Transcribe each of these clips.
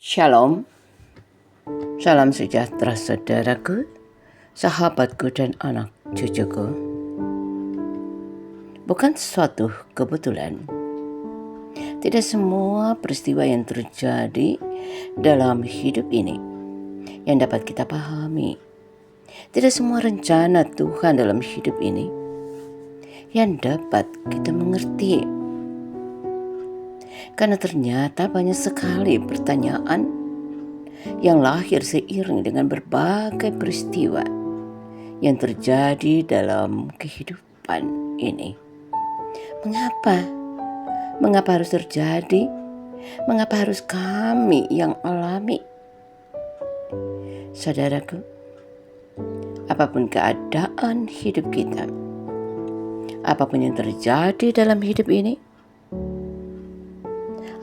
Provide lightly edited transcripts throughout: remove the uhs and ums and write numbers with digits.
Shalom, salam sejahtera saudaraku, sahabatku dan anak cucuku. Bukan suatu kebetulan, tidak semua peristiwa yang terjadi dalam hidup ini yang dapat kita pahami. Tidak semua rencana Tuhan dalam hidup ini yang dapat kita mengerti. Karena ternyata banyak sekali pertanyaan yang lahir seiring dengan berbagai peristiwa yang terjadi dalam kehidupan ini. Mengapa? Mengapa harus terjadi? Mengapa harus kami yang alami? Saudaraku, apapun keadaan hidup kita, apapun yang terjadi dalam hidup ini,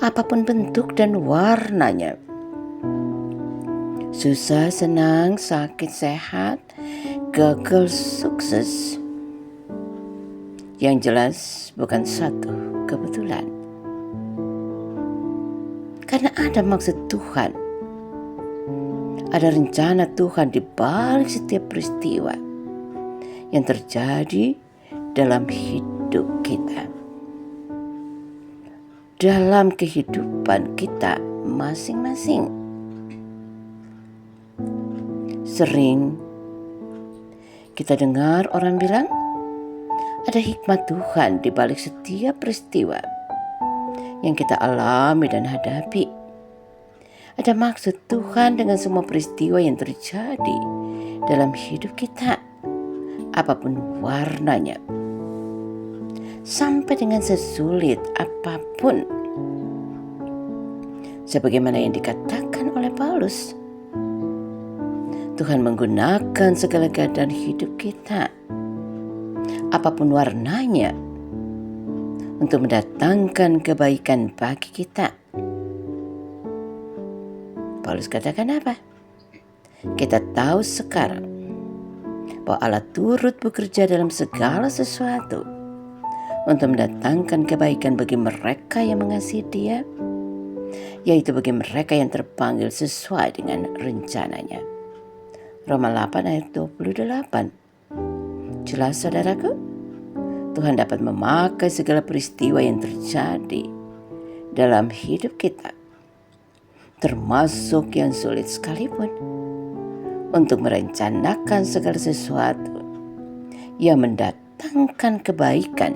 apapun bentuk dan warnanya, susah, senang, sakit, sehat, gagal, sukses, yang jelas bukan satu kebetulan. Karena ada maksud Tuhan, ada rencana Tuhan di balik setiap peristiwa yang terjadi dalam hidup kita, dalam kehidupan kita masing-masing. Sering kita dengar orang bilang ada hikmat Tuhan di balik setiap peristiwa yang kita alami dan hadapi. Ada maksud Tuhan dengan semua peristiwa yang terjadi dalam hidup kita, apapun warnanya, sampai dengan sesulit apapun. Sebagaimana yang dikatakan oleh Paulus, Tuhan menggunakan segala keadaan hidup kita, apapun warnanya, untuk mendatangkan kebaikan bagi kita. Paulus katakan apa? Kita tahu sekarang bahwa Allah turut bekerja dalam segala sesuatu untuk mendatangkan kebaikan bagi mereka yang mengasihi Dia, yaitu bagi mereka yang terpanggil sesuai dengan rencananya. Roma 8 ayat 28. Jelas saudaraku, Tuhan dapat memakai segala peristiwa yang terjadi dalam hidup kita, termasuk yang sulit sekalipun, untuk merencanakan segala sesuatu yang mendatangkan kebaikan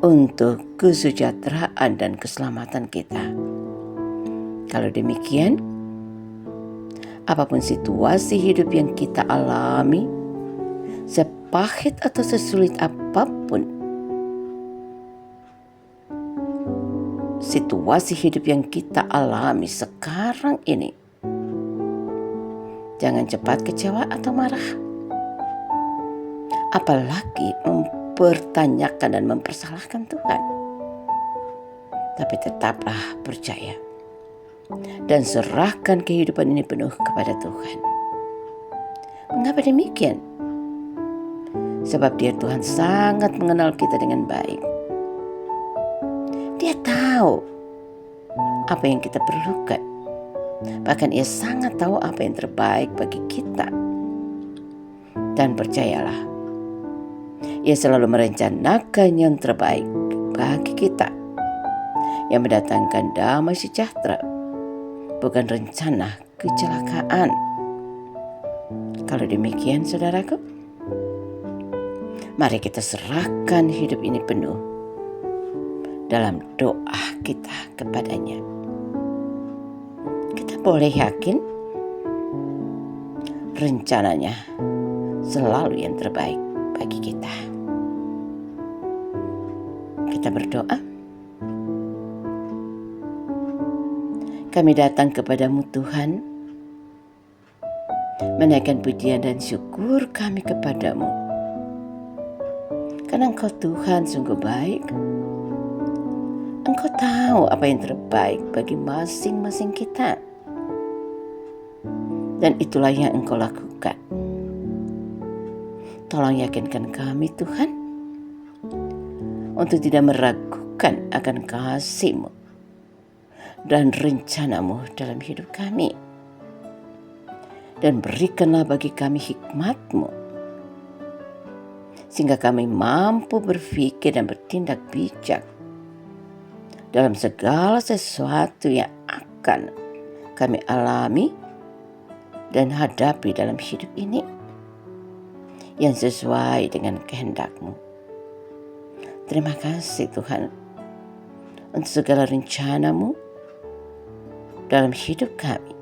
untuk kesejahteraan dan keselamatan kita. Kalau demikian, apapun situasi hidup yang kita alami, sepahit atau sesulit apapun situasi hidup yang kita alami sekarang ini, jangan cepat kecewa atau marah, apalagi mempertanyakan dan mempersalahkan Tuhan. Tapi tetaplah percaya dan serahkan kehidupan ini penuh kepada Tuhan. Mengapa demikian? Sebab Dia Tuhan sangat mengenal kita dengan baik. Dia tahu apa yang kita perlukan. Bahkan Ia sangat tahu apa yang terbaik bagi kita. Dan percayalah, Ia selalu merencanakan yang terbaik bagi kita, yang mendatangkan damai sejahtera, bukan rencana kecelakaan. Kalau demikian saudaraku, mari kita serahkan hidup ini penuh dalam doa kita kepadanya. Kita boleh yakin rencananya selalu yang terbaik bagi kita. Kita berdoa. Kami datang kepadamu Tuhan, menaikkan pujian dan syukur kami kepadamu. Karena Engkau Tuhan sungguh baik. Engkau tahu apa yang terbaik bagi masing-masing kita. Dan itulah yang Engkau lakukan. Tolong yakinkan kami Tuhan, untuk tidak meragukan akan kasih-Mu dan rencana-Mu dalam hidup kami. Dan berikanlah bagi kami hikmat-Mu, sehingga kami mampu berpikir dan bertindak bijak dalam segala sesuatu yang akan kami alami dan hadapi dalam hidup ini, yang sesuai dengan kehendak-Mu. Terima kasih Tuhan untuk segala rencana-Mu dalam hidup kami.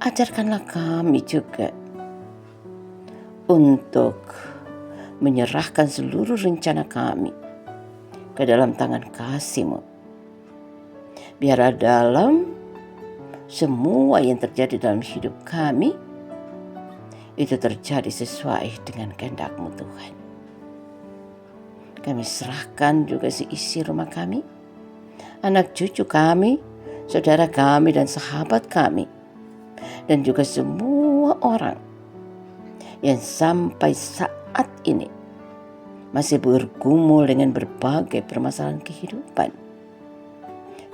Ajarkanlah kami juga untuk menyerahkan seluruh rencana kami ke dalam tangan kasih-Mu. Biarlah dalam semua yang terjadi dalam hidup kami, itu terjadi sesuai dengan kehendak-Mu Tuhan. Kami serahkan juga seisi rumah kami, anak cucu kami, saudara kami dan sahabat kami, dan juga semua orang yang sampai saat ini masih bergumul dengan berbagai permasalahan kehidupan.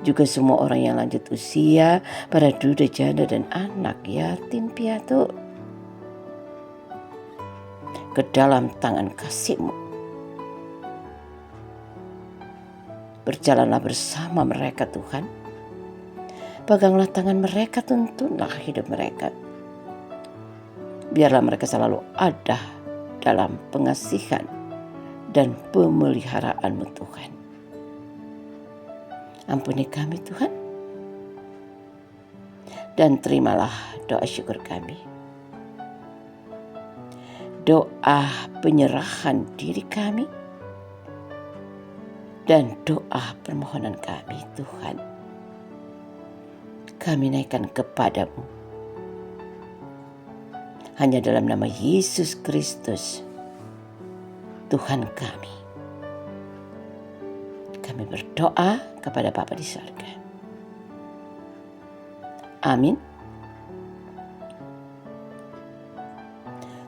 Juga semua orang yang lanjut usia, para duda janda dan anak yatim piatu, ke dalam tangan kasih-Mu. Berjalanlah bersama mereka Tuhan. Peganglah tangan mereka, tuntunlah hidup mereka. Biarlah mereka selalu ada dalam pengasihan dan pemeliharaan-Mu Tuhan. Ampuni kami Tuhan, dan terimalah doa syukur kami. Doa penyerahan diri kami dan doa permohonan kami Tuhan, kami naikkan kepadamu. Hanya dalam nama Yesus Kristus, Tuhan kami. Kami berdoa kepada Bapa di surga. Amin.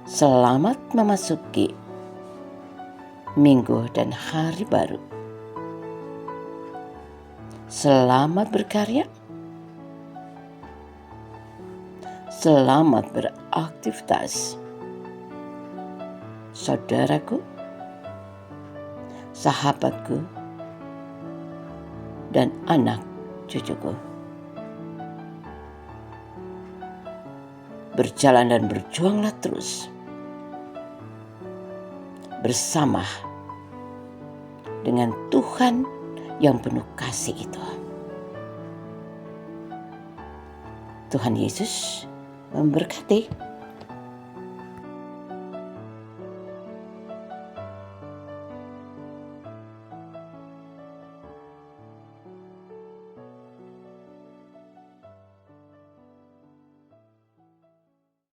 Selamat memasuki minggu dan hari baru. Selamat berkarya. Selamat beraktivitas. Saudaraku, sahabatku, dan anak cucuku. Berjalan dan berjuanglah terus bersama dengan Tuhan yang penuh kasih itu. Tuhan Yesus memberkati.